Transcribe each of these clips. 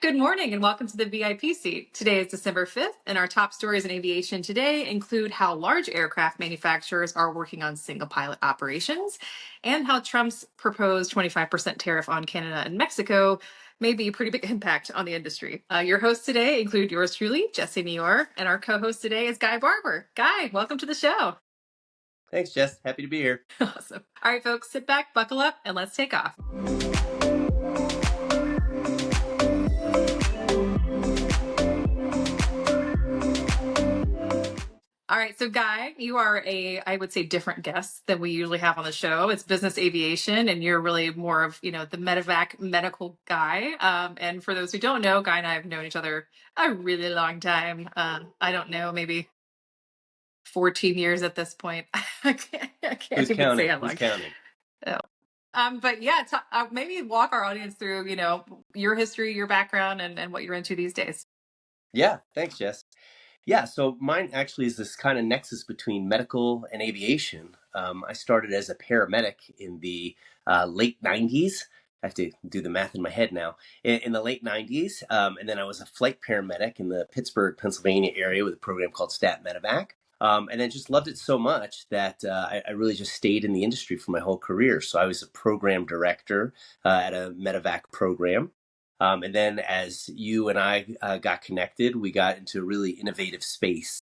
Good morning and welcome to the VIP seat. Today is December 5th, and our top stories in aviation today include how large aircraft manufacturers are working on single pilot operations and how Trump's proposed 25% tariff on Canada and Mexico may be a pretty big impact on the industry. Your hosts today include yours truly, Jessie Naor, and our co-host today is Guy Barber. Guy, welcome to the show. Thanks, Jess. Happy to be here. Awesome. All right, folks, sit back, buckle up, and let's take off. All right, so Guy, you are I would say, different guest than we usually have on the show. It's business aviation, and you're really more of, the medevac medical guy. And for those who don't know, Guy and I have known each other a really long time. I don't know, maybe 14 years at this point. I can't Who's even counting? say how long. Who's counting? But yeah, maybe walk our audience through, your history, your background, and what you're into these days. Yeah, thanks, Jess. Yeah, so mine actually is this kind of nexus between medical and aviation. I started as a paramedic in the late 90s. I have to do the math in my head now. In the late 90s, and then I was a flight paramedic in the Pittsburgh, Pennsylvania area with a program called Stat Medevac. And then just loved it so much that I really just stayed in the industry for my whole career. So I was a program director at a medevac program. And then as you and I got connected, we got into a really innovative space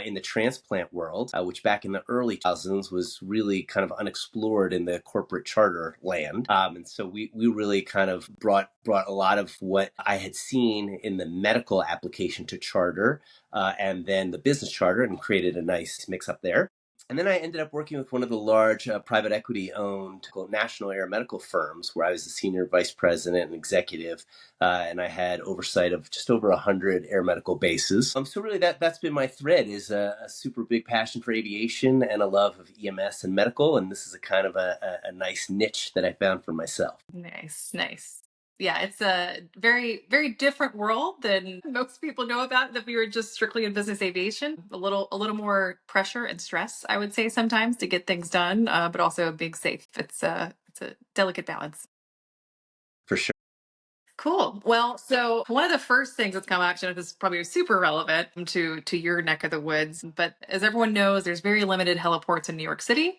in the transplant world, which back in the early 2000s was really kind of unexplored in the corporate charter land. And so we really kind of brought a lot of what I had seen in the medical application to charter and then the business charter and created a nice mix up there. And then I ended up working with one of the large private equity owned national air medical firms where I was the senior vice president and executive. And I had oversight of just over 100 air medical bases. So really that's been my thread, is a super big passion for aviation and a love of EMS and medical. And this is a kind of a nice niche that I found for myself. Nice. Yeah, it's a very, very different world than most people know about. If we were just strictly in business aviation, a little more pressure and stress, I would say, sometimes to get things done, but also being safe. It's a delicate balance. For sure. Cool. Well, so one of the first things that's come out, this is probably super relevant to your neck of the woods, but as everyone knows, there's very limited heliports in New York City.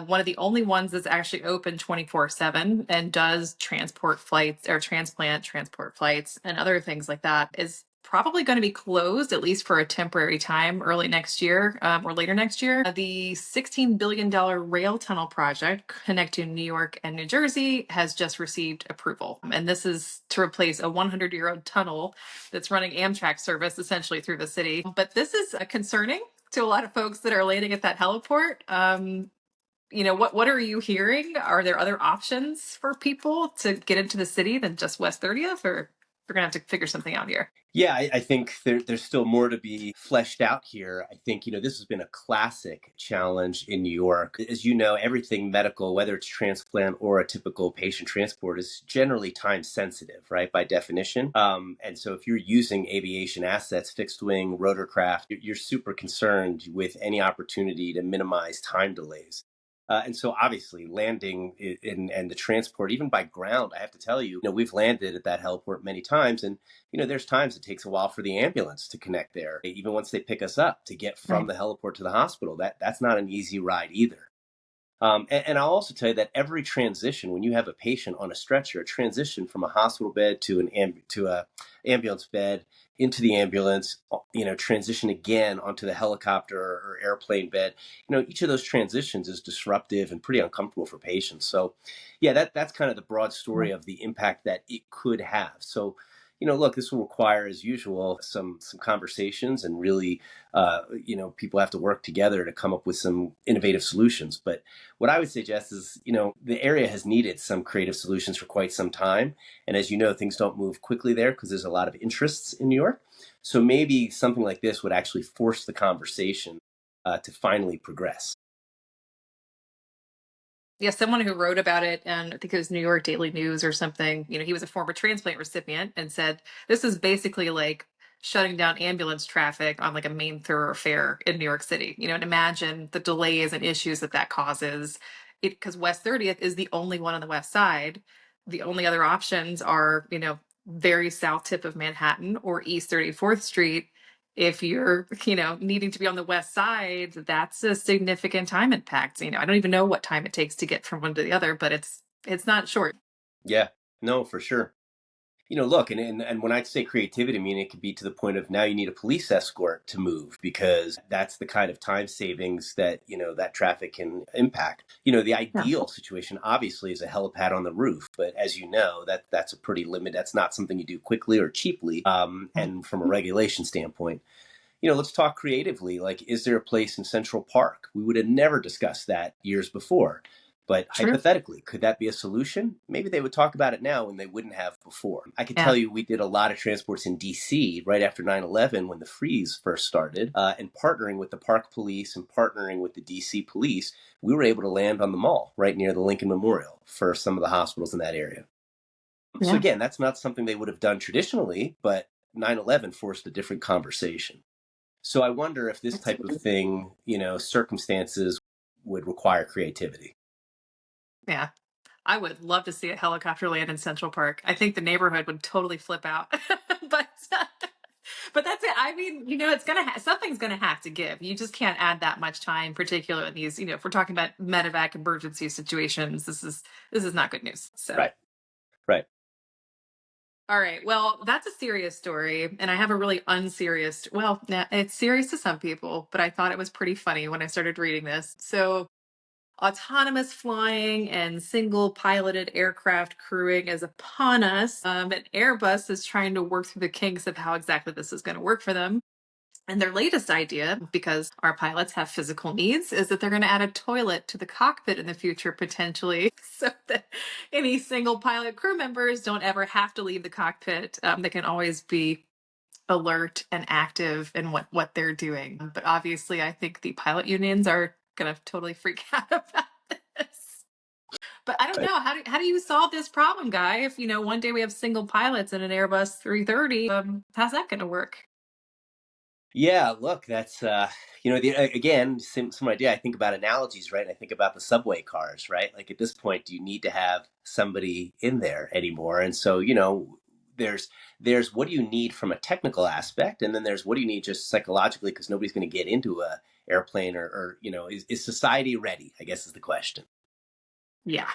One of the only ones that's actually open 24/7 and does transport flights or transport flights and other things like that is probably going to be closed, at least for a temporary time, early next year or later next year. The $16 billion rail tunnel project connecting New York and New Jersey has just received approval. And this is to replace a 100-year-old tunnel that's running Amtrak service essentially through the city. But this is concerning to a lot of folks that are landing at that heliport. What are you hearing? Are there other options for people to get into the city than just West 30th, or we're gonna have to figure something out here? Yeah, I think there's still more to be fleshed out here. I think, this has been a classic challenge in New York. As you know, everything medical, whether it's transplant or a typical patient transport, is generally time sensitive, right, by definition. And so if you're using aviation assets, fixed wing, rotorcraft, you're super concerned with any opportunity to minimize time delays. And so obviously landing and the transport, even by ground, I have to tell you, we've landed at that heliport many times. And, there's times it takes a while for the ambulance to connect there, even once they pick us up to get from the heliport to the hospital. That's not an easy ride either. And I'll also tell you that every transition, when you have a patient on a stretcher, a transition from a hospital bed to a ambulance bed into the ambulance, transition again onto the helicopter or airplane bed, each of those transitions is disruptive and pretty uncomfortable for patients. So, yeah, that's kind of the broad story of the impact that it could have. So, look, this will require, as usual, some conversations and really, people have to work together to come up with some innovative solutions. But what I would say, Jess, is, the area has needed some creative solutions for quite some time. And as you know, things don't move quickly there because there's a lot of interests in New York. So maybe something like this would actually force the conversation to finally progress. Yeah, someone who wrote about it, and I think it was New York Daily News or something, he was a former transplant recipient and said, this is basically like shutting down ambulance traffic on like a main thoroughfare in New York City. And imagine the delays and issues that causes it, because West 30th is the only one on the west side. The only other options are, very south tip of Manhattan or East 34th Street. If you're, needing to be on the west side, that's a significant time impact. I don't even know what time it takes to get from one to the other, but it's not short. Yeah, no, for sure. Look, and when I say creativity, I mean, it could be to the point of now you need a police escort to move because that's the kind of time savings that, that traffic can impact. The Yeah. ideal situation obviously is a helipad on the roof, but as you know, that's a pretty limit. That's not something you do quickly or cheaply. And from a regulation standpoint, let's talk creatively. Like, is there a place in Central Park? We would have never discussed that years before. But True. hypothetically, could that be a solution? Maybe they would talk about it now when they wouldn't have before. I could Yeah. tell you we did a lot of transports in DC right after 9/11 when the freeze first started. And partnering with the Park Police and partnering with the DC Police, we were able to land on the mall right near the Lincoln Memorial for some of the hospitals in that area. So Yeah. again, that's not something they would have done traditionally, but 9/11 forced a different conversation. So I wonder if this type of Absolutely. thing, circumstances would require creativity. Yeah. I would love to see a helicopter land in Central Park. I think the neighborhood would totally flip out. but but that's it. I mean, it's something's gonna have to give. You just can't add that much time, particularly in these, if we're talking about medevac emergency situations, this is not good news. So Right. Right. all right. Well, that's a serious story. And I have a really unserious, well, it's serious to some people, but I thought it was pretty funny when I started reading this. So autonomous flying and single piloted aircraft crewing is upon us. And Airbus is trying to work through the kinks of how exactly this is going to work for them. And their latest idea, because our pilots have physical needs, is that they're going to add a toilet to the cockpit in the future, potentially, so that any single pilot crew members don't ever have to leave the cockpit. They can always be alert and active in what they're doing. But obviously, I think the pilot unions are going to totally freak out about this. But I don't Right. know, how do you solve this problem, Guy? If one day we have single pilots in an Airbus 330, how's that going to work? Yeah, look, that's again, some idea. I think about analogies, right? I think about the subway cars, right? Like at this point, do you need to have somebody in there anymore? And so, there's what do you need from a technical aspect, and then there's what do you need just psychologically because nobody's going to get into a airplane or is society ready? I guess is the question. Yeah.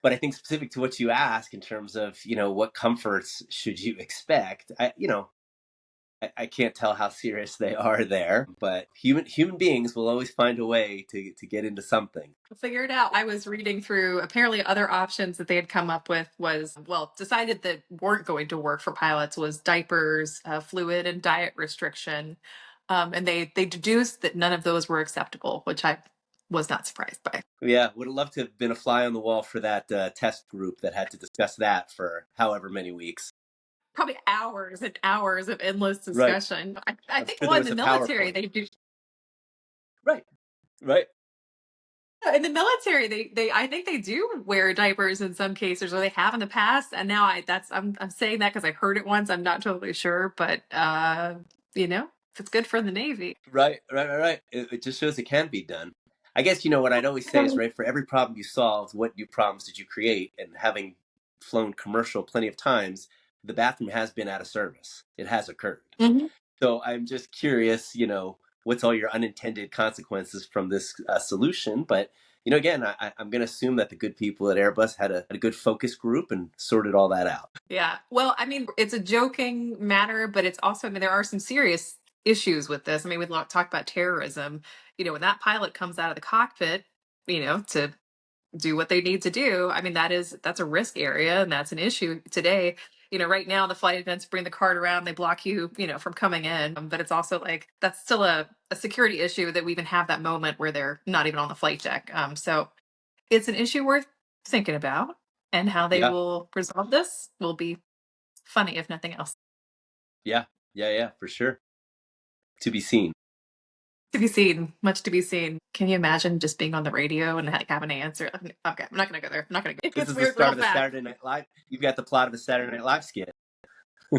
But I think specific to what you ask in terms of what comforts should you expect, I can't tell how serious they are there, but human beings will always find a way to get into something. We'll figure it out. I was reading through apparently other options that they had come up with was, well, decided that weren't going to work for pilots was diapers, fluid and diet restriction. And they deduced that none of those were acceptable, which I was not surprised by. Yeah, would have loved to have been a fly on the wall for that test group that had to discuss that for however many weeks. Probably hours and hours of endless Right. discussion. I I'm think, sure well, there in was the a military, PowerPoint. they do. Right. Right. In the military, they I think they do wear diapers in some cases, or they have in the past. And now I'm saying that because I heard it once. I'm not totally sure, but if it's good for the Navy. Right. Right. Right. Right. It just shows it can be done. I guess what I'd always say is right for every problem you solve, what new problems did you create? And having flown commercial plenty of times, the bathroom has been out of service. It has occurred. Mhm. So I'm just curious, what's all your unintended consequences from this solution? But again, I'm going to assume that the good people at Airbus had a good focus group and sorted all that out. Yeah. Well, I mean, it's a joking matter, but it's also, I mean, there are some serious issues with this. I mean, we talk about terrorism. When that pilot comes out of the cockpit, to do what they need to do. I mean, that's a risk area and that's an issue today. Right now the flight attendants bring the cart around, they block you, from coming in. But it's also like that's still a security issue that we even have that moment where they're not even on the flight deck. So it's an issue worth thinking about, and how they Yeah, will resolve this will be funny if nothing else. yeah, yeah, yeah, for sure. To be seen. To be seen, much to be seen. Can you imagine just being on the radio and like having to answer? Okay, I'm not gonna go there. I'm not gonna go. It This gets is the weird real start of the fast. Saturday Night Live. You've got the plot of a Saturday Night Live skit.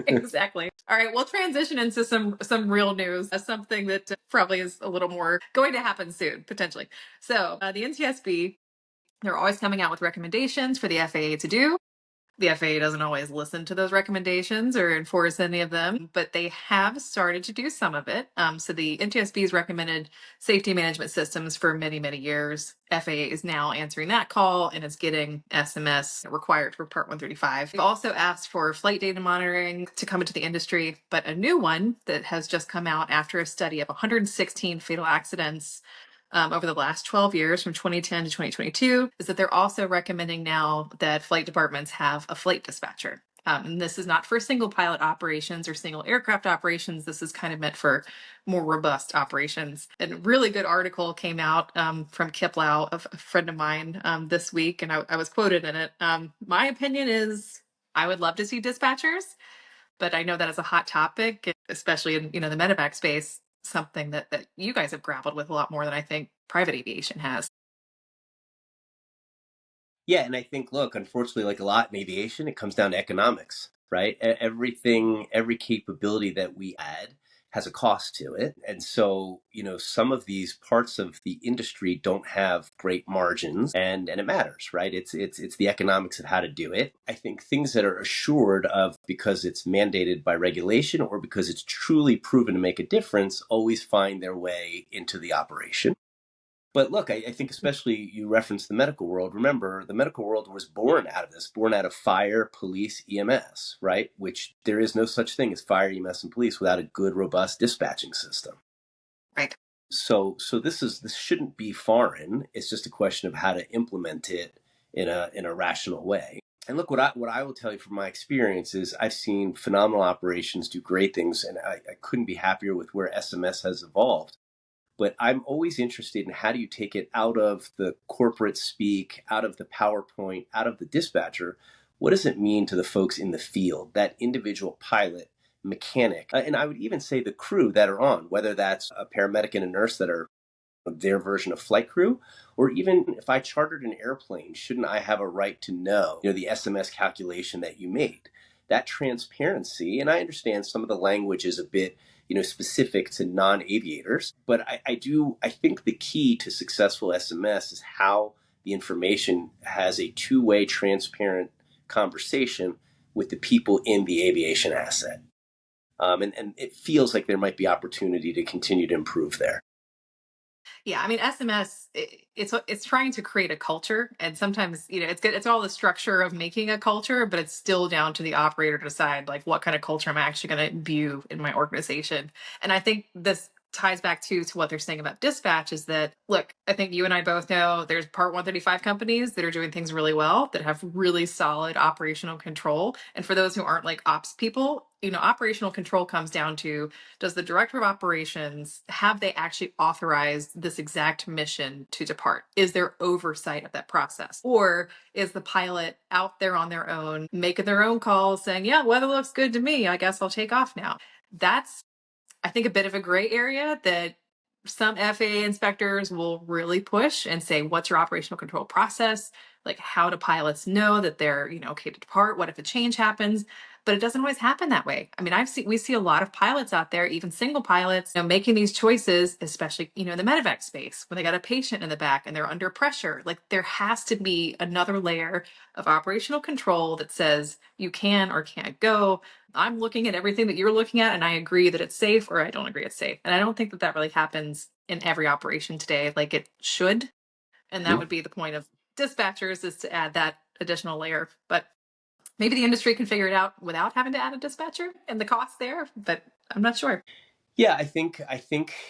Exactly. All right, we'll transition into some real news, something that probably is a little more going to happen soon, potentially. So the NTSB, they're always coming out with recommendations for the FAA to do. The FAA doesn't always listen to those recommendations or enforce any of them, but they have started to do some of it. So the NTSB has recommended safety management systems for many, many years. FAA is now answering that call and is getting SMS required for Part 135. We've also asked for flight data monitoring to come into the industry, but a new one that has just come out after a study of 116 fatal accidents over the last 12 years from 2010 to 2022 is that they're also recommending now that flight departments have a flight dispatcher. And this is not for single pilot operations or single aircraft operations. This is kind of meant for more robust operations. And a really good article came out from Kiplau, a friend of mine, this week, and I was quoted in it. My opinion is I would love to see dispatchers, but I know that is a hot topic, especially in the medevac space, something that you guys have grappled with a lot more than I think private aviation has. Yeah, and I think, look, unfortunately, like a lot in aviation, it comes down to economics, right? Everything, every capability that we add has a cost to it. And so, some of these parts of the industry don't have great margins, and it matters, right? It's the economics of how to do it. I think things that are assured of because it's mandated by regulation or because it's truly proven to make a difference always find their way into the operation. But look, I think especially you referenced the medical world. Remember, the medical world was born out of this, born out of fire, police, EMS, right? Which there is no such thing as fire, EMS, and police without a good, robust dispatching system. Right. So this shouldn't be foreign. It's just a question of how to implement it in a rational way. And look, what I will tell you from my experience is I've seen phenomenal operations do great things, and I couldn't be happier with where SMS has evolved. But I'm always interested in how do you take it out of the corporate speak, out of the PowerPoint, out of the dispatcher. What does it mean to the folks in the field, that individual pilot, mechanic, and I would even say the crew that are on, whether that's a paramedic and a nurse that are their version of flight crew, or even if I chartered an airplane, shouldn't I have a right to know, the SMS calculation that you made? That transparency, and I understand some of the language is a bit, specific to non-aviators, but I think the key to successful SMS is how the information has a two-way transparent conversation with the people in the aviation asset. And it feels like there might be opportunity to continue to improve there. Yeah, I mean SMS, it's trying to create a culture, and sometimes it's good. It's all the structure of making a culture, but it's still down to the operator to decide like what kind of culture I'm actually going to imbue in my organization. And I think this ties back to what they're saying about dispatch is that look, I think you and I both know there's Part 135 companies that are doing things really well, that have really solid operational control. And for those who aren't like ops people, operational control comes down to, does the director of operations, have they actually authorized this exact mission to depart? Is there oversight of that process? Or is the pilot out there on their own, making their own calls, saying, yeah, weather looks good to me, I guess I'll take off now? That's, I think, a bit of a gray area that some FAA inspectors will really push and say, what's your operational control process? Like, how do pilots know that they're, okay to depart? What if a change happens? But it doesn't always happen that way. I mean, we see a lot of pilots out there, even single pilots, making these choices, especially, in the medevac space, when they got a patient in the back and they're under pressure. Like, there has to be another layer of operational control that says you can or can't go. I'm looking at everything that you're looking at, and I agree that it's safe, or I don't agree it's safe. And I don't think that really happens in every operation today, like it should. And that would be the point of dispatchers, is to add that additional layer. But maybe the industry can figure it out without having to add a dispatcher and the cost there, but I'm not sure. Yeah, I think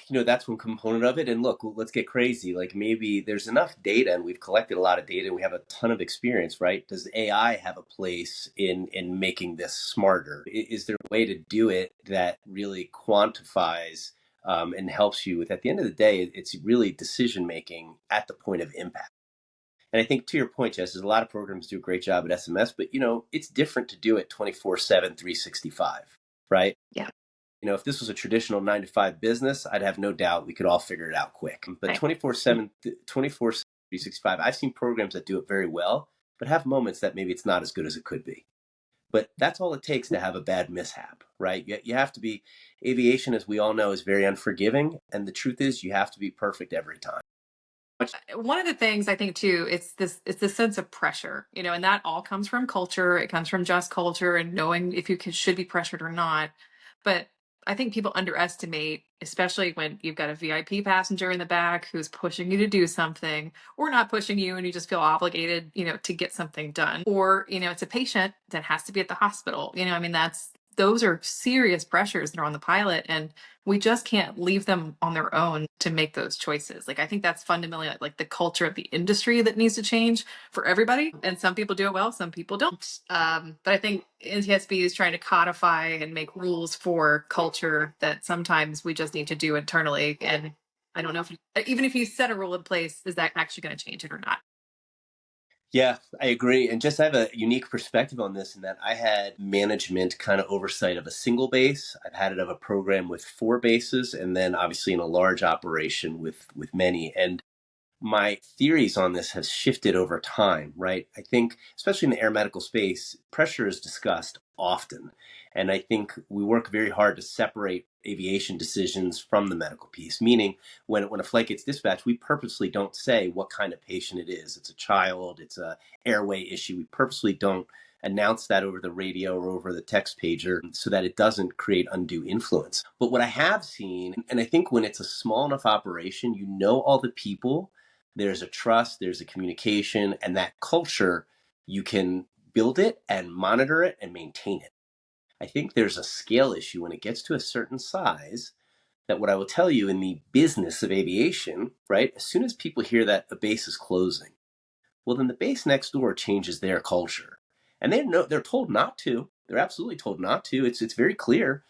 that's one component of it. And look, let's get crazy. Like maybe there's enough data, and we've collected a lot of data, and we have a ton of experience, right? Does AI have a place in making this smarter? Is there a way to do it that really quantifies and helps you with? At the end of the day, it's really decision making at the point of impact. And I think to your point, Jess, there's a lot of programs do a great job at SMS, but it's different to do it 24/7, 365, right? Yeah. If this was a traditional 9 to 5 business, I'd have no doubt we could all figure it out quick. But Right. 24/7, 24/7, 365, I've seen programs that do it very well, but have moments that maybe it's not as good as it could be. But that's all it takes to have a bad mishap, right? You have to be, aviation, as we all know, is very unforgiving. And the truth is, you have to be perfect every time. One of the things I think too, it's this sense of pressure, and that all comes from culture. It comes from just culture and knowing if you should be pressured or not. But I think people underestimate, especially when you've got a VIP passenger in the back who's pushing you to do something, or not pushing you and you just feel obligated, to get something done. Or, it's a patient that has to be at the hospital. I mean, those are serious pressures that are on the pilot, and we just can't leave them on their own to make those choices. Like, I think that's fundamentally like the culture of the industry that needs to change for everybody. And some people do it well, some people don't. But I think NTSB is trying to codify and make rules for culture that sometimes we just need to do internally. And I don't know if even if you set a rule in place, is that actually going to change it or not? Yeah, I agree. And just I have a unique perspective on this in that I had management kind of oversight of a single base. I've had it of a program with 4 bases, and then obviously in a large operation with many. And my theories on this have shifted over time, right? I think, especially in the air medical space, pressure is discussed often. And I think we work very hard to separate aviation decisions from the medical piece, meaning when a flight gets dispatched, we purposely don't say what kind of patient it is. It's a child, it's a airway issue. We purposely don't announce that over the radio or over the text pager so that it doesn't create undue influence. But what I have seen, and I think when it's a small enough operation, all the people, there's a trust, there's a communication, and that culture, you can build it and monitor it and maintain it. I think there's a scale issue when it gets to a certain size that what I will tell you in the business of aviation, right? As soon as people hear that a base is closing, well, then the base next door changes their culture. And they're told not to. They're absolutely told not to. It's very clear,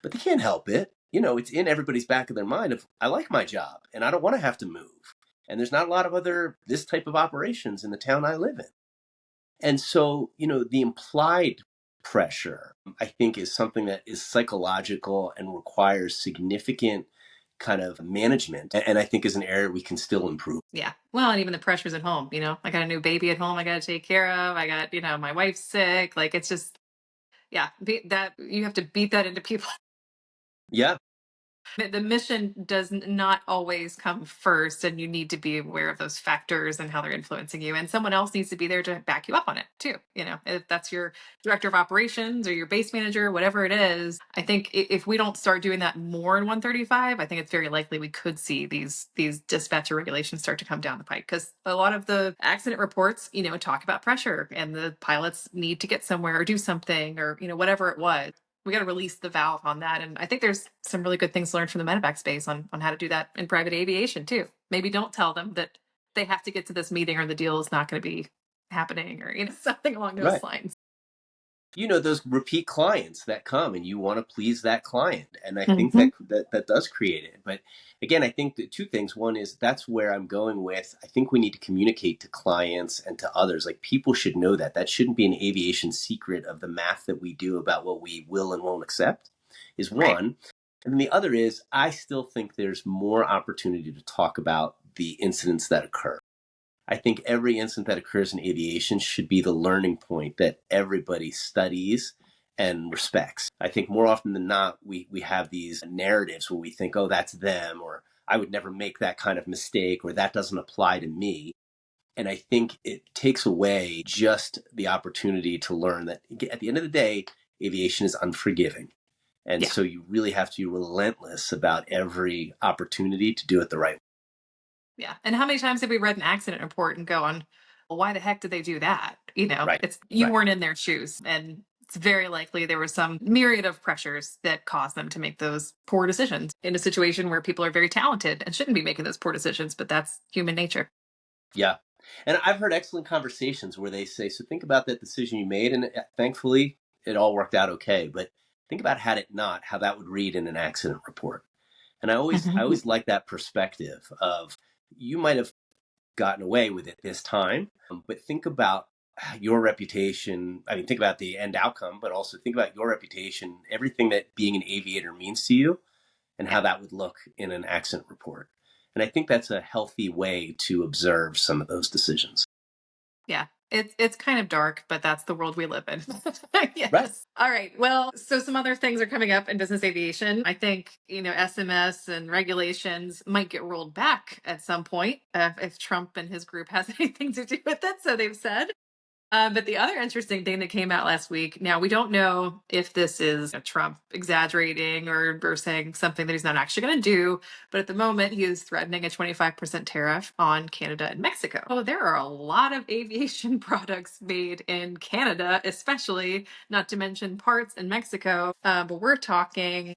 but they can't help it. It's in everybody's back of their mind of, I like my job and I don't want to have to move. And there's not a lot of other this type of operations in the town I live in. And so, the implied pressure, I think, is something that is psychological and requires significant kind of management. And I think is an area we can still improve. Yeah. Well, and even the pressures at home, I got a new baby at home I got to take care of. I got, my wife's sick. Like, it's just, yeah, that you have to beat that into people. Yeah, The mission does not always come first, and you need to be aware of those factors and how they're influencing you. And someone else needs to be there to back you up on it too. If that's your director of operations or your base manager, whatever it is. I think if we don't start doing that more in 135, I think it's very likely we could see these dispatcher regulations start to come down the pike, because a lot of the accident reports, talk about pressure and the pilots need to get somewhere or do something, or whatever it was. We got to release the valve on that. And I think there's some really good things learned from the medevac space on how to do that in private aviation too. Maybe don't tell them that they have to get to this meeting or the deal is not going to be happening, or something along those right. lines. Those repeat clients that come and you want to please that client. And I think Mm-hmm. that does create it. But again, I think the two things. One is that's where I'm going with. I think we need to communicate to clients and to others. Like, people should know that shouldn't be an aviation secret of the math that we do about what we will and won't accept is Right. one. And then the other is I still think there's more opportunity to talk about the incidents that occur. I think every incident that occurs in aviation should be the learning point that everybody studies and respects. I think more often than not, we have these narratives where we think, oh, that's them, or I would never make that kind of mistake, or that doesn't apply to me. And I think it takes away just the opportunity to learn that at the end of the day, aviation is unforgiving. And Yeah. so you really have to be relentless about every opportunity to do it the right way. Yeah. And how many times have we read an accident report and going, well, why the heck did they do that? Right. It's you Right. weren't in their shoes. And it's very likely there was some myriad of pressures that caused them to make those poor decisions in a situation where people are very talented and shouldn't be making those poor decisions, but that's human nature. Yeah. And I've heard excellent conversations where they say, so think about that decision you made. And thankfully, it all worked out okay. But think about had it not, how that would read in an accident report. And I Mhm. always like that perspective of you might have gotten away with it this time, but think about your reputation. I mean, think about the end outcome, but also think about your reputation, everything that being an aviator means to you, and Yeah. how that would look in an accident report. And I think that's a healthy way to observe some of those decisions. Yeah. It's kind of dark, but that's the world we live in. Right. Yes. All right. Well, so some other things are coming up in business aviation. I think, SMS and regulations might get rolled back at some point if Trump and his group has anything to do with it. So they've said. But the other interesting thing that came out last week, now we don't know if this is Trump exaggerating or saying something that he's not actually going to do, but at the moment he is threatening a 25% tariff on Canada and Mexico. Oh, there are a lot of aviation products made in Canada, especially, not to mention parts in Mexico. But we're talking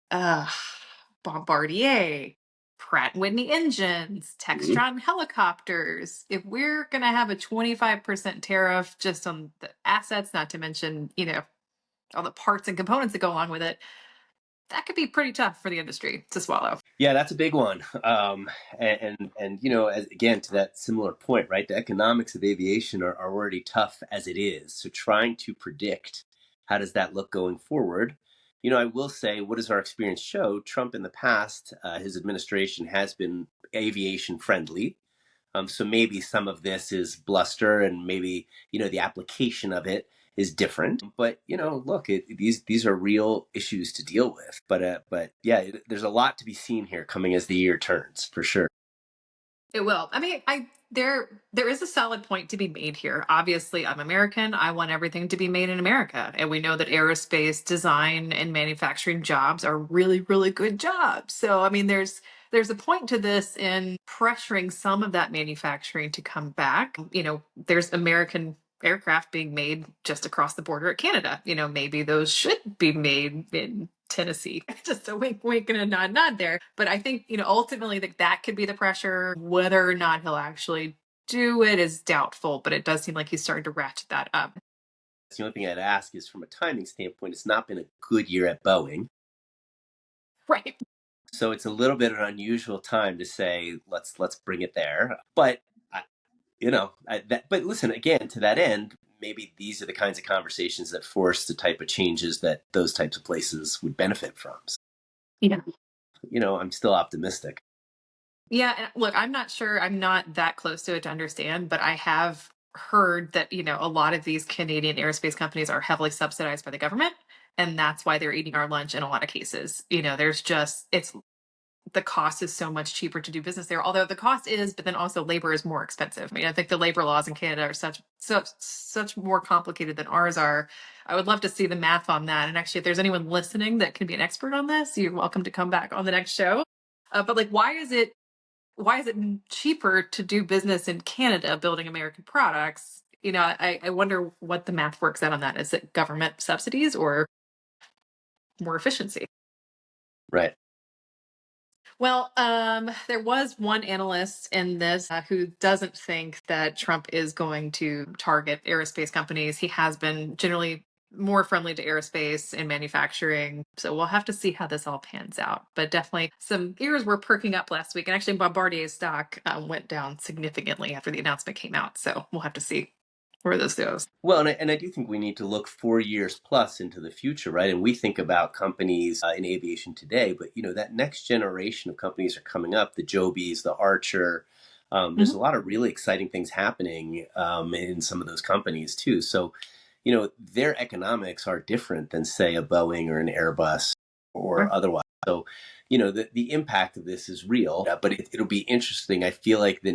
Bombardier, Pratt Whitney engines, Mhm. Textron helicopters. If we're going to have a 25% tariff just on the assets, not to mention, all the parts and components that go along with it, that could be pretty tough for the industry to swallow. Yeah, that's a big one. And as again to that similar point, right? The economics of aviation are already tough as it is. So trying to predict how does that look going forward? I will say, what does our experience show? Trump in the past, his administration has been aviation friendly. So maybe some of this is bluster, and maybe the application of it is different. But look, these are real issues to deal with. But yeah, there's a lot to be seen here coming as the year turns, for sure. It will. I mean, there is a solid point to be made here. Obviously, I'm American. I want everything to be made in America. And we know that aerospace design and manufacturing jobs are really, really good jobs. So, I mean, there's a point to this in pressuring some of that manufacturing to come back. There's American aircraft being made just across the border at Canada. Maybe those should be made in Tennessee. Just a wink, wink, and a nod, nod there. But I think, ultimately that could be the pressure. Whether or not he'll actually do it is doubtful, but it does seem like he's starting to ratchet that up. The only thing I'd ask is, from a timing standpoint, it's not been a good year at Boeing. Right. So it's a little bit of an unusual time to say let's bring it there. But but listen, again, to that end, maybe these are the kinds of conversations that force the type of changes that those types of places would benefit from. So, Yeah. I'm still optimistic. Yeah. And look, I'm not sure. I'm not that close to it to understand, but I have heard that, a lot of these Canadian aerospace companies are heavily subsidized by the government. And that's why they're eating our lunch in a lot of cases. It's the cost is so much cheaper to do business there. Although the cost is, but then also labor is more expensive. I mean, I think the labor laws in Canada are such more complicated than ours are. I would love to see the math on that. And actually, if there's anyone listening that can be an expert on this, you're welcome to come back on the next show. But like, why is it cheaper to do business in Canada building American products? I wonder what the math works out on that. Is it government subsidies or more efficiency? Right. Well, there was one analyst in this who doesn't think that Trump is going to target aerospace companies. He has been generally more friendly to aerospace and manufacturing. So we'll have to see how this all pans out. But definitely some ears were perking up last week. And actually, Bombardier's stock went down significantly after the announcement came out. So we'll have to see where this goes. Well, and I do think we need to look 4 years plus into the future, right? And we think about companies in aviation today, but that next generation of companies are coming up, the Jobies, the Archer. There's a Mhm. lot of really exciting things happening in some of those companies too. So, their economics are different than, say, a Boeing or an Airbus or Sure. otherwise. So, the impact of this is real, but it'll be interesting. I feel like the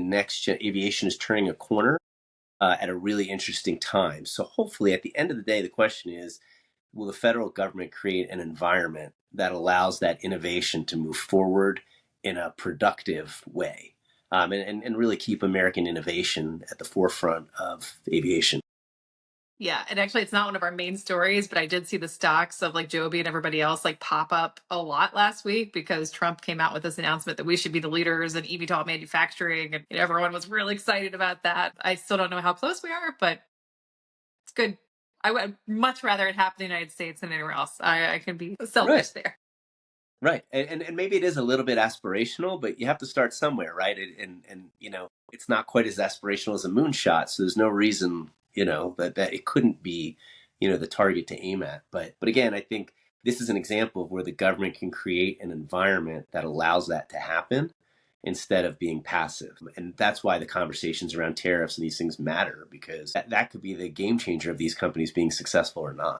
aviation is turning a corner at a really interesting time. So hopefully, at the end of the day, the question is, will the federal government create an environment that allows that innovation to move forward in a productive way, and really keep American innovation at the forefront of aviation? Yeah, and actually it's not one of our main stories, but I did see the stocks of like Joby and everybody else like pop up a lot last week because Trump came out with this announcement that we should be the leaders in eVTOL manufacturing, and everyone was really excited about that. I still don't know how close we are, but it's good. I would much rather it happen in the United States than anywhere else. I can be Right. selfish there. Right. And maybe it is a little bit aspirational, but you have to start somewhere, right? And it's not quite as aspirational as a moonshot, so there's no reason, that it couldn't be, the target to aim at. But again, I think this is an example of where the government can create an environment that allows that to happen. instead of being passive. And that's why the conversations around tariffs and these things matter, because that could be the game changer of these companies being successful or not.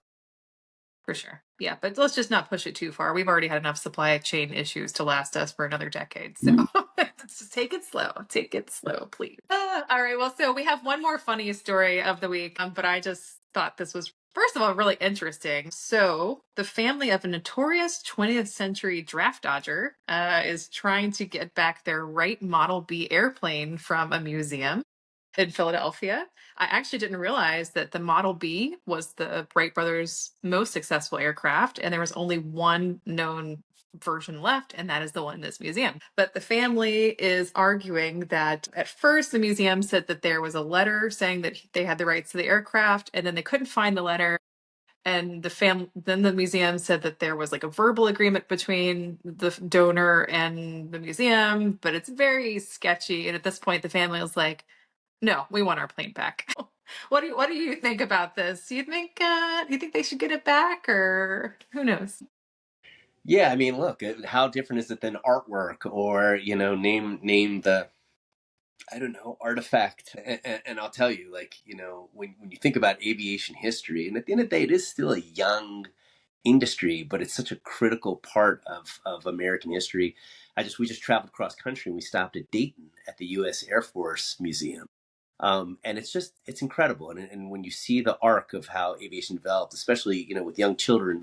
For sure. Yeah, but let's just not push it too far. We've already had enough supply chain issues to last us for another decade. So let's just take it slow. Take it slow, please. All right. Well, so we have one more funny story of the week, but I just thought this was, first of all, really interesting. So the family of a notorious 20th century draft dodger is trying to get back their Wright Model B airplane from a museum in Philadelphia. I actually didn't realize that the Model B was the Wright brothers' most successful aircraft, and there was only one known version left, and that is the one in this museum. But the family is arguing that at first the museum said that there was a letter saying that they had the rights to the aircraft, and then they couldn't find the letter. And then the museum said that there was like a verbal agreement between the donor and the museum, but it's very sketchy. And at this point, the family was like, no, we want our plane back. What do you think about this? Do you think they should get it back, or who knows? Yeah, I mean, look, how different is it than artwork, or name the, I don't know, artifact. And I'll tell you, like, when you think about aviation history, and at the end of the day, it is still a young industry, but it's such a critical part of American history. We just traveled cross country and we stopped at Dayton at the U.S. Air Force Museum. And it's incredible. And when you see the arc of how aviation developed, especially, with young children,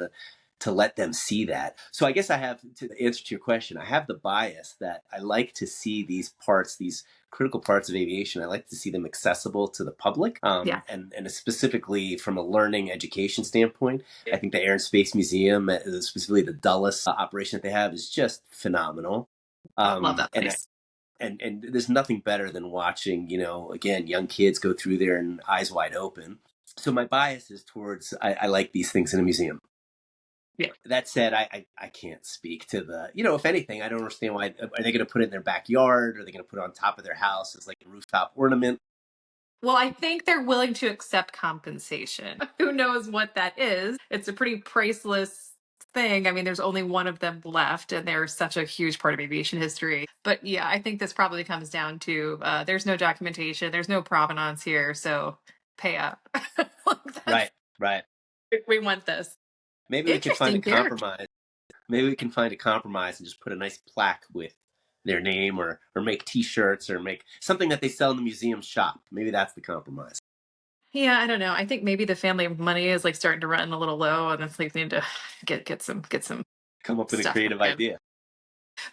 to let them see that. So I guess I have, to answer to your question, I have the bias that I like to see these parts, these critical parts of aviation. I like to see them accessible to the public, Yeah, and specifically from a learning education standpoint. I think the Air and Space Museum, specifically the Dulles operation that they have, is just phenomenal. I love that And place. and there's nothing better than watching, again, young kids go through there and eyes wide open. So my bias is towards, I like these things in a museum. Yeah. That said, I can't speak to the, if anything, I don't understand why. Are they going to put it in their backyard? Are they going to put it on top of their house as like a rooftop ornament? Well, I think they're willing to accept compensation. Who knows what that is? It's a pretty priceless thing. I mean, there's only one of them left, and they're such a huge part of aviation history. But yeah, I think this probably comes down to there's no documentation, there's no provenance here, so pay up. Like that's, Right, right. we want this. Maybe we can find a Interesting character. compromise. Maybe we can find a compromise and just put a nice plaque with their name, or make T-shirts, or make something that they sell in the museum shop. Maybe that's the compromise. Yeah, I don't know. I think maybe the family money is like starting to run a little low, and it's like they need to get some Come up with a stuff creative going. idea.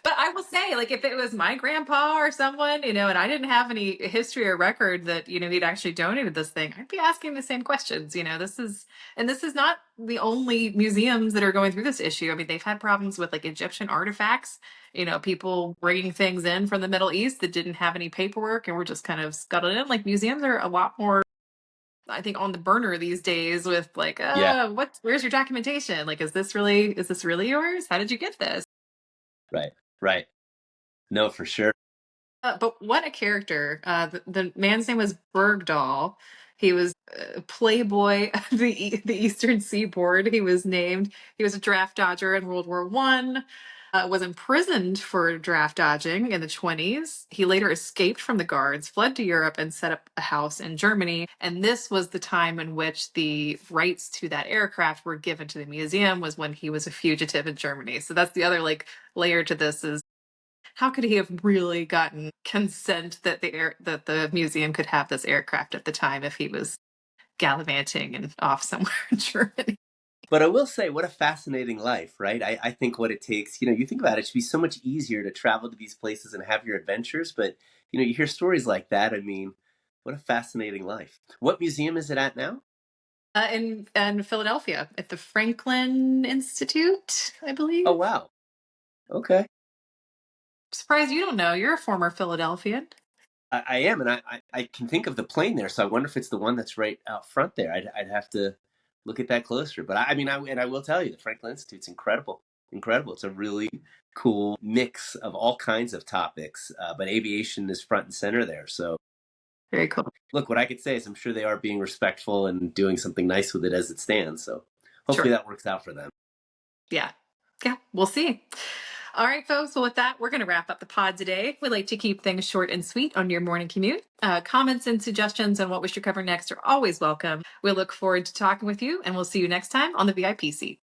But I will say, like, if it was my grandpa or someone, and I didn't have any history or record that, he'd actually donated this thing, I'd be asking the same questions. This is not the only museums that are going through this issue. I mean, they've had problems with like Egyptian artifacts, people bringing things in from the Middle East that didn't have any paperwork and were just kind of scuttled in. Like, museums are a lot more, I think, on the burner these days with like, Yeah, where's your documentation? Like, is this really yours? How did you get this? right, right. No, for sure. But what a character. The man's name was Bergdahl. He was a playboy of the Eastern Seaboard. He was a draft dodger in World War One. Was imprisoned for draft dodging in the 20s. He later escaped from the guards, fled to Europe, and set up a house in Germany. And this was the time in which the rights to that aircraft were given to the museum, was when he was a fugitive in Germany. So that's the other like layer to this, is how could he have really gotten consent that the museum could have this aircraft at the time if he was gallivanting and off somewhere in Germany? But I will say, what a fascinating life, right? I think what it takes, you think about it, it should be so much easier to travel to these places and have your adventures. But, you hear stories like that. I mean, what a fascinating life. What museum is it at now? In Philadelphia at the Franklin Institute, I Oh, believe. wow. Okay. Surprised you don't know. You're a former Philadelphian. I am. And I can think of the plane there. So I wonder if it's the one that's right out front there. I'd have to look at that closer. But I mean, and I will tell you, the Franklin Institute's incredible. Incredible. It's a really cool mix of all kinds of topics. But aviation is front and center there. So Very cool. look, what I could say is I'm sure they are being respectful and doing something nice with it as it stands. So hopefully Sure. that works out for them. Yeah. Yeah. We'll see. All right, folks. Well, with that, we're going to wrap up the pod today. We like to keep things short and sweet on your morning commute. Comments and suggestions on what we should cover next are always welcome. We look forward to talking with you, and we'll see you next time on the VIP seat.